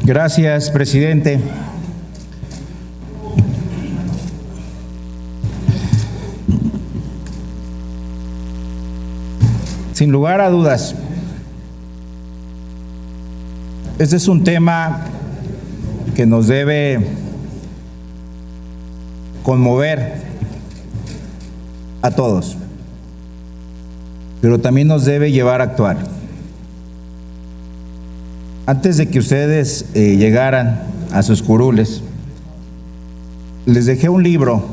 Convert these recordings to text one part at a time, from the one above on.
Gracias, presidente. Sin lugar a dudas, este es un tema que nos debe conmover a todos, pero también nos debe llevar a actuar. Antes de que ustedes llegaran a sus curules, les dejé un libro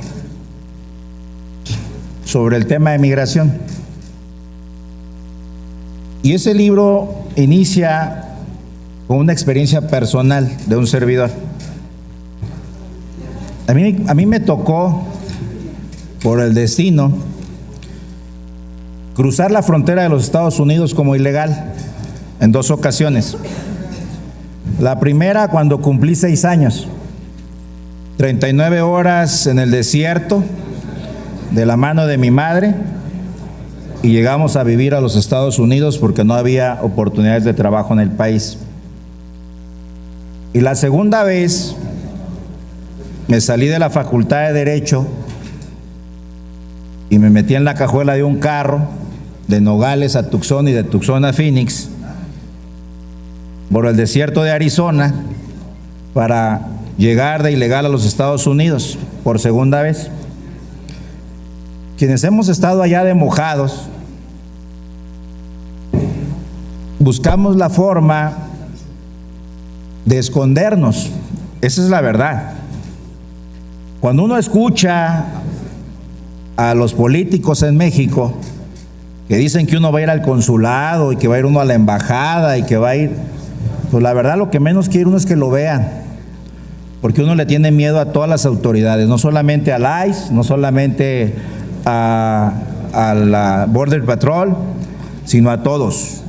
sobre el tema de migración. Y ese libro inicia con una experiencia personal de un servidor. A mí me tocó, por el destino, cruzar la frontera de los Estados Unidos como ilegal en 2 ocasiones. La primera cuando cumplí 6 años, 39 horas en el desierto de la mano de mi madre, y llegamos a vivir a los Estados Unidos porque no había oportunidades de trabajo en el país. Y la segunda vez me salí de la Facultad de Derecho y me metí en la cajuela de un carro de Nogales a Tucson y de Tucson a Phoenix por el desierto de Arizona para llegar de ilegal a los Estados Unidos por segunda vez. Quienes hemos estado allá de mojados, buscamos la forma de escondernos. Esa es la verdad. Cuando uno escucha a los políticos en México que dicen que uno va a ir al consulado y que va a ir uno a la embajada y que va a ir, pues la verdad lo que menos quiere uno es que lo vean, porque uno le tiene miedo a todas las autoridades, no solamente al ICE, no solamente a la Border Patrol, sino a todos.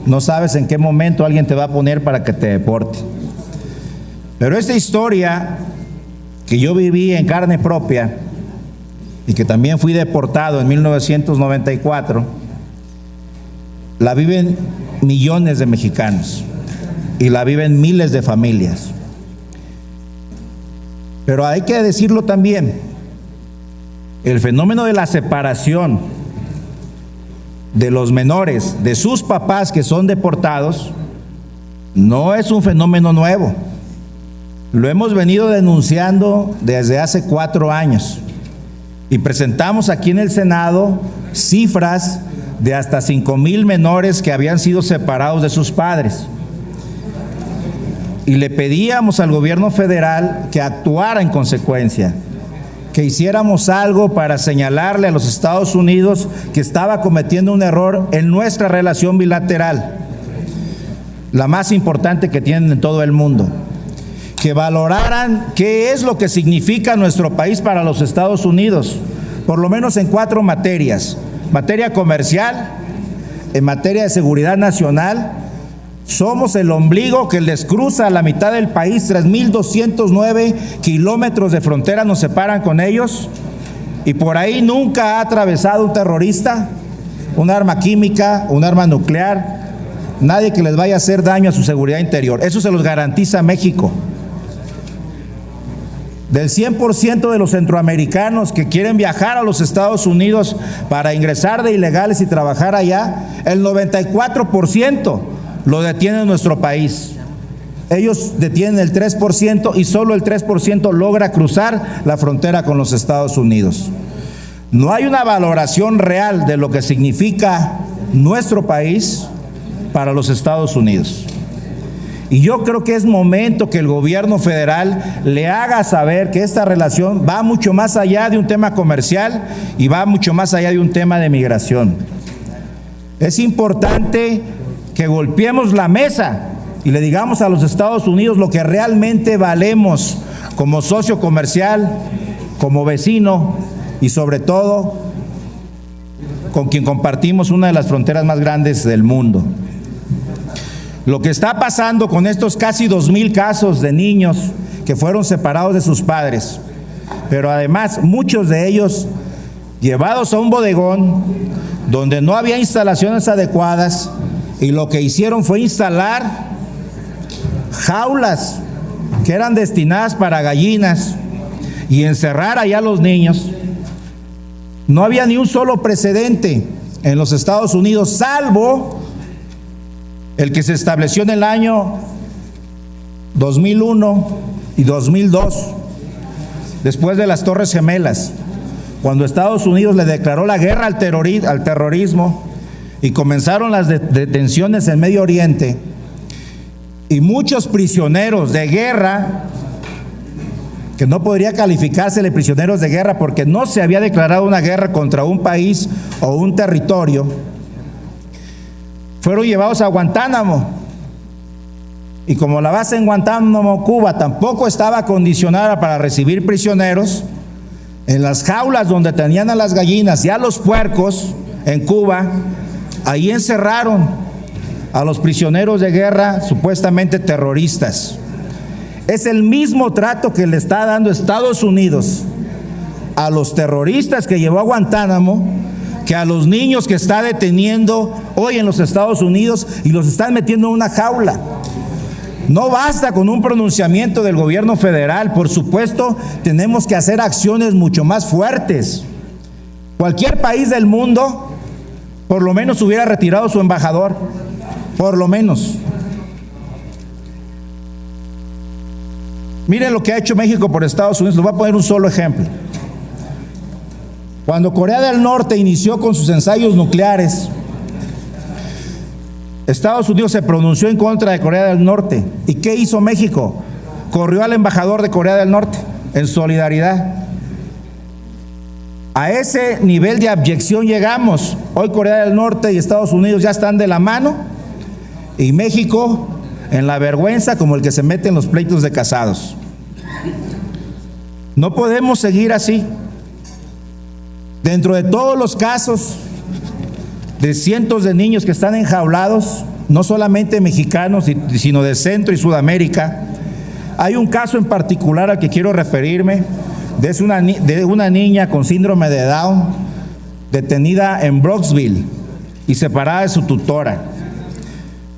No sabes en qué momento alguien te va a poner para que te deporte. Pero esta historia que yo viví en carne propia y que también fui deportado en 1994, la viven millones de mexicanos y la viven miles de familias. Pero hay que decirlo también, el fenómeno de la separación de los menores de sus papás que son deportados no es un fenómeno nuevo. Lo hemos venido denunciando desde hace 4 años y presentamos aquí en el Senado cifras de hasta 5,000 menores que habían sido separados de sus padres. Y le pedíamos al gobierno federal que actuara en consecuencia, que hiciéramos algo para señalarle a los Estados Unidos que estaba cometiendo un error en nuestra relación bilateral, la más importante que tienen en todo el mundo. Que valoraran qué es lo que significa nuestro país para los Estados Unidos, por lo menos en 4 materias: materia comercial, en materia de seguridad nacional. Somos el ombligo que les cruza a la mitad del país, 3,209 kilómetros de frontera nos separan con ellos, y por ahí nunca ha atravesado un terrorista, un arma química, un arma nuclear, nadie que les vaya a hacer daño a su seguridad interior. Eso se los garantiza México. Del 100% de los centroamericanos que quieren viajar a los Estados Unidos para ingresar de ilegales y trabajar allá, el 94% lo detiene en nuestro país. Ellos detienen el 3% y solo el 3% logra cruzar la frontera con los Estados Unidos. No hay una valoración real de lo que significa nuestro país para los Estados Unidos. Y yo creo que es momento que el gobierno federal le haga saber que esta relación va mucho más allá de un tema comercial y va mucho más allá de un tema de migración. Es importante que golpeemos la mesa y le digamos a los Estados Unidos lo que realmente valemos como socio comercial, como vecino y sobre todo con quien compartimos una de las fronteras más grandes del mundo. Lo que está pasando con estos casi 2,000 casos de niños que fueron separados de sus padres, pero además muchos de ellos llevados a un bodegón donde no había instalaciones adecuadas, y lo que hicieron fue instalar jaulas que eran destinadas para gallinas y encerrar allá a los niños. No había ni un solo precedente en los Estados Unidos, salvo el que se estableció en el año 2001 y 2002, después de las Torres Gemelas, cuando Estados Unidos le declaró la guerra al terrorismo y comenzaron las detenciones en Medio Oriente, y muchos prisioneros de guerra, que no podría calificársele prisioneros de guerra porque no se había declarado una guerra contra un país o un territorio, fueron llevados a Guantánamo. Y como la base en Guantánamo, Cuba, tampoco estaba acondicionada para recibir prisioneros, en las jaulas donde tenían a las gallinas y a los puercos en Cuba, ahí encerraron a los prisioneros de guerra supuestamente terroristas. Es el mismo trato que le está dando Estados Unidos a los terroristas que llevó a Guantánamo, que a los niños que está deteniendo hoy en los Estados Unidos y los están metiendo en una jaula. No basta con un pronunciamiento del gobierno federal. Por supuesto, tenemos que hacer acciones mucho más fuertes. Cualquier país del mundo, por lo menos hubiera retirado su embajador, por lo menos. Miren lo que ha hecho México por Estados Unidos. Les voy a poner un solo ejemplo. Cuando Corea del Norte inició con sus ensayos nucleares, Estados Unidos se pronunció en contra de Corea del Norte. ¿Y qué hizo México? Corrió al embajador de Corea del Norte en solidaridad. A ese nivel de abyección llegamos. Hoy Corea del Norte y Estados Unidos ya están de la mano y México en la vergüenza como el que se mete en los pleitos de casados. No podemos seguir así. Dentro de todos los casos de cientos de niños que están enjaulados, no solamente mexicanos, sino de Centro y Sudamérica, hay un caso en particular al que quiero referirme, de una niña con síndrome de Down, detenida en Brooksville y separada de su tutora.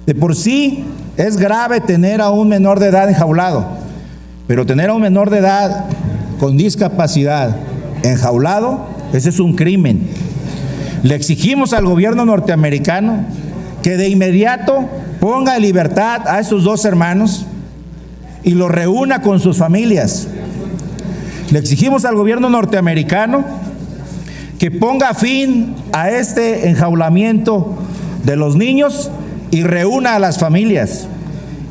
De por sí es grave tener a un menor de edad enjaulado, pero tener a un menor de edad con discapacidad enjaulado, ese es un crimen. Le exigimos al gobierno norteamericano que de inmediato ponga en libertad a esos dos hermanos y los reúna con sus familias. Le exigimos al gobierno norteamericano que ponga fin a este enjaulamiento de los niños y reúna a las familias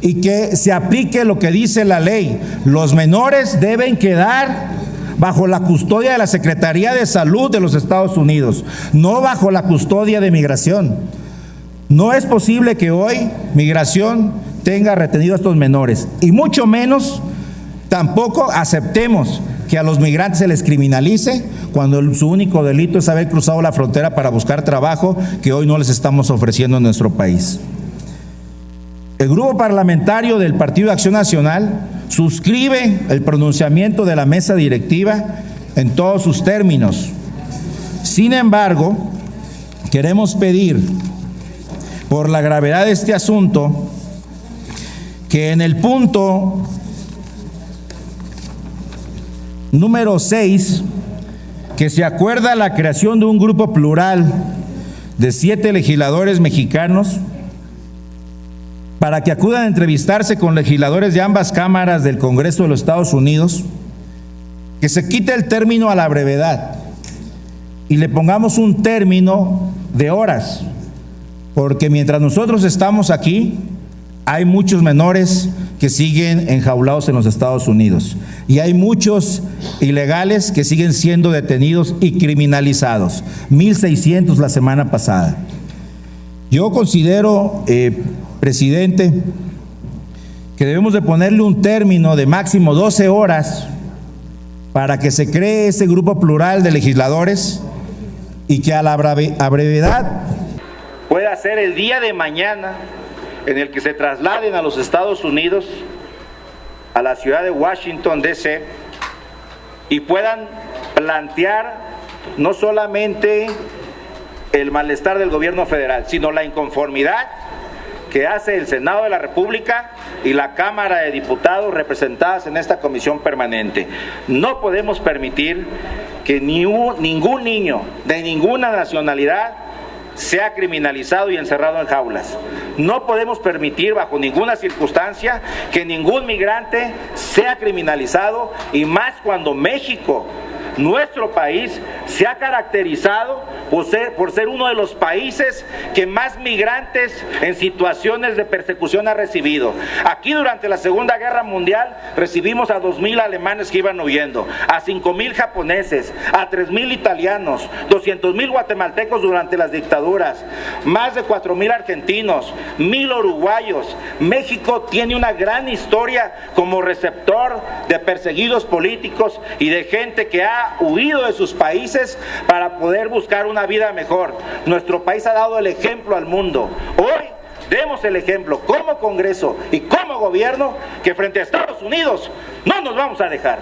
y que se aplique lo que dice la ley. Los menores deben quedar bajo la custodia de la Secretaría de Salud de los Estados Unidos, no bajo la custodia de Migración. No es posible que hoy Migración tenga retenido a estos menores, y mucho menos tampoco aceptemos que a los migrantes se les criminalice cuando su único delito es haber cruzado la frontera para buscar trabajo que hoy no les estamos ofreciendo en nuestro país. El grupo parlamentario del Partido de Acción Nacional suscribe el pronunciamiento de la mesa directiva en todos sus términos. Sin embargo, queremos pedir, por la gravedad de este asunto, que en el punto número 6, que se acuerda la creación de un grupo plural de 7 legisladores mexicanos para que acudan a entrevistarse con legisladores de ambas cámaras del Congreso de los Estados Unidos, que se quite el término a la brevedad y le pongamos un término de horas, porque mientras nosotros estamos aquí, hay muchos menores que siguen enjaulados en los Estados Unidos y hay muchos ilegales que siguen siendo detenidos y criminalizados. 1,600 la semana pasada. Yo considero, presidente, que debemos de ponerle un término de máximo 12 horas para que se cree ese grupo plural de legisladores y que a brevedad pueda ser el día de mañana en el que se trasladen a los Estados Unidos, a la ciudad de Washington, D.C., y puedan plantear no solamente el malestar del gobierno federal, sino la inconformidad que hace el Senado de la República y la Cámara de Diputados representadas en esta comisión permanente. No podemos permitir que ningún niño de ninguna nacionalidad sea criminalizado y encerrado en jaulas. No podemos permitir bajo ninguna circunstancia que ningún migrante sea criminalizado, y más cuando México, nuestro país, se ha caracterizado por ser uno de los países que más migrantes en situaciones de persecución ha recibido. Aquí durante la Segunda Guerra Mundial recibimos a 2,000 alemanes que iban huyendo, a 5,000 japoneses, a 3,000 italianos, 200,000 guatemaltecos durante las dictaduras, más de 4,000 argentinos, 1,000 uruguayos. México tiene una gran historia como receptor de perseguidos políticos y de gente que ha huido de sus países para poder buscar una vida mejor. Nuestro país ha dado el ejemplo al mundo. Hoy demos el ejemplo como Congreso y como gobierno, que frente a Estados Unidos no nos vamos a dejar.